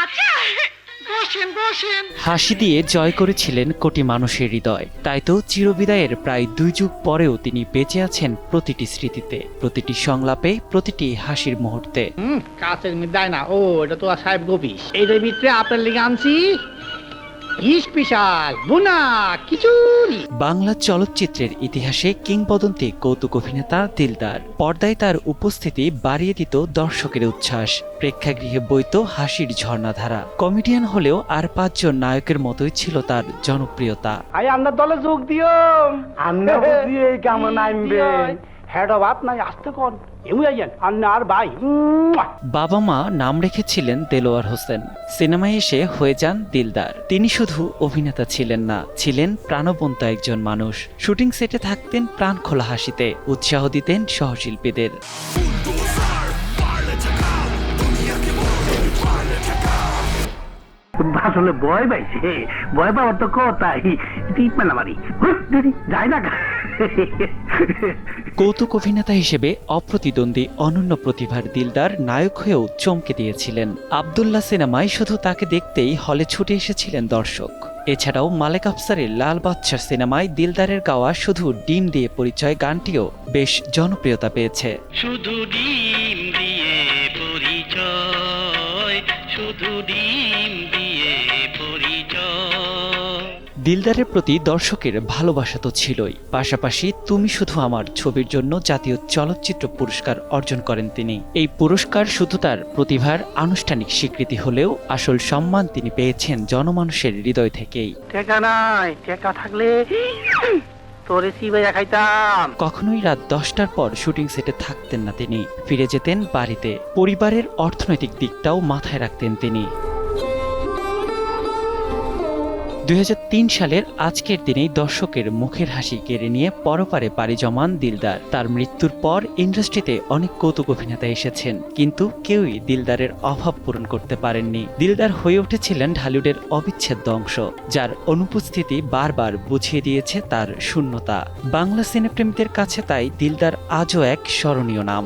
আচ্ছা বসেন বসেন। হাসি দিয়ে জয় করেছিলেন কোটি মানুষের হৃদয়। তাই তো চিরবিদায়ের প্রায় 2 যুগ পরেও তিনি বেঁচে আছেন প্রতিটি স্মৃতিতে, প্রতিটি সংলাপে, প্রতিটি হাসির মুহূর্তে। কাছের মিদায় না, ও এটা তো সাহেব গোপিস। এইটার ভিতরে আপনার লিগে আনছি স্পেশাল বুনা খিচুড়ি। বাংলা চলচ্চিত্রের ইতিহাসে কিংবদন্তি কৌতুক অভিনেতা দিলদার। পর্দায় তার উপস্থিতি বাড়িয়ে দিত দর্শকের উচ্ছ্বাস, প্রেক্ষাগৃহে বইত হাসির ঝর্ণাধারা। কমেডিয়ান হলেও আর 5 জন নায়কের মতোই ছিল তার জনপ্রিয়তা। আই আপনার দলে যোগ দিও। আমরা বুঝি এই কেমন আনবেন। হেড অফ আপ নাই আসতে কোন এমন আন্না আর ভাই। বাবা মা নাম রেখেছিলেন দেলোয়ার হোসেন। সিনেমায় এসে হয়ে যান দিলদার। তিনি শুধু অভিনেতা ছিলেন না, ছিলেন প্রাণবন্ত একজন মানুষ। শুটিং সেটে থাকতেন প্রাণ খোলা হাসিতে, উৎসাহ দিতেন সহশিল্পীদের। আসলে ভয় পাইছে, ভয় পাওয়ার তো কথাই ট্রিটমেন্ট আমারই যাই না। কৌতুক অভিনেতা হিসেবে অপ্রতিদ্বন্দ্বী অনন্য প্রতিভার দিলদার নায়ক হয়েও চমকে দিয়েছিলেন। আব্দুল্লাহ সিনেমায় শুধু তাকে দেখতেই হলে ছুটে এসেছিলেন দর্শক। এছাড়াও মালেক আফসারের লাল বাদশা সিনেমায় দিলদারের গাওয়া শুধু ডিম দিয়ে পরিচয় গানটিও বেশ জনপ্রিয়তা পেয়েছে। শুধু ডিম দিয়ে পরিচয়, শুধু ডিম দিয়ে পরিচয়। দিলদারের প্রতি দর্শকের ভালোবাসা তো ছিলই, পাশাপাশি তুমি শুধু আমার ছবির জন্য জাতীয় চলচ্চিত্র পুরস্কার অর্জন করেন তিনি। এই পুরস্কার শুধু তার প্রতিভার আনুষ্ঠানিক স্বীকৃতি হলেও আসল সম্মান তিনি পেয়েছেন জনমানুষের হৃদয় থেকেই। টেকা নাই, টেকা থাকলে তোরে সিবাইয়া খাইতাম। কখনোই রাত 10টার পর শুটিং সেটে থাকতেন না তিনি, ফিরে যেতেন বাড়িতে। পরিবারের অর্থনৈতিক দিকটাও মাথায় রাখতেন তিনি। 2003 সালের আজকের দিনেই দর্শকের মুখের হাসি কেড়ে নিয়ে পরপারে পাড়ি জমান দিলদার। তার মৃত্যুর পর ইন্ডাস্ট্রিতে অনেক কৌতুক অভিনেতা এসেছেন, কিন্তু কেউই দিলদারের অভাব পূরণ করতে পারেননি। দিলদার হয়ে উঠেছিলেন ঢালিউডের অবিচ্ছেদ্য অংশ, যার অনুপস্থিতি বারবার বুঝিয়ে দিয়েছে তার শূন্যতা। বাংলা সিনেপ্রেমীদের কাছে তাই দিলদার আজও এক স্মরণীয় নাম।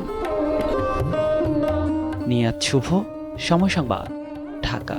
নিয়াত শুভ, সময় সংবাদ, ঢাকা।